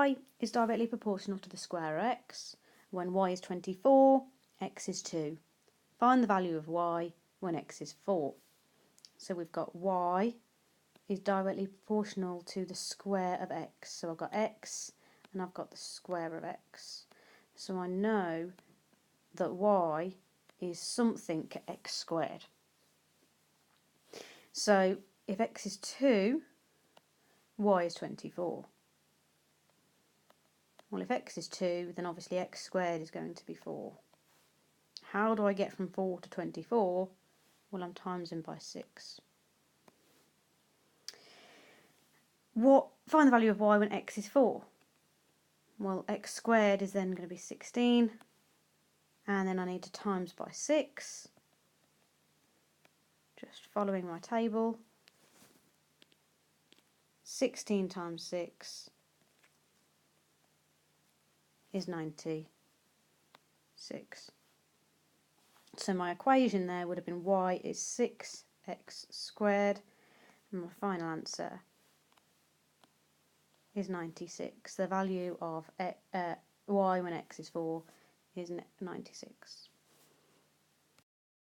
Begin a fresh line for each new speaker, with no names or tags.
y is directly proportional to the square of x. When y is 24, x is 2. Find the value of y when x is 4. So we've got y is directly proportional to the square of x. So I've got x and I've got the square of x. So I know that y is something x squared. So if x is 2, y is 24. Well, if x is 2, then obviously x squared is going to be 4. How do I get from 4 to 24? Well, I'm timesing by 6. Find the value of y when x is 4. Well, x squared is then going to be 16, and then I need to times by 6. Just following my table. 16 times 6 is 96. So my equation there would have been y is 6x squared, and my final answer is 96. The value of y when x is 4 is 96.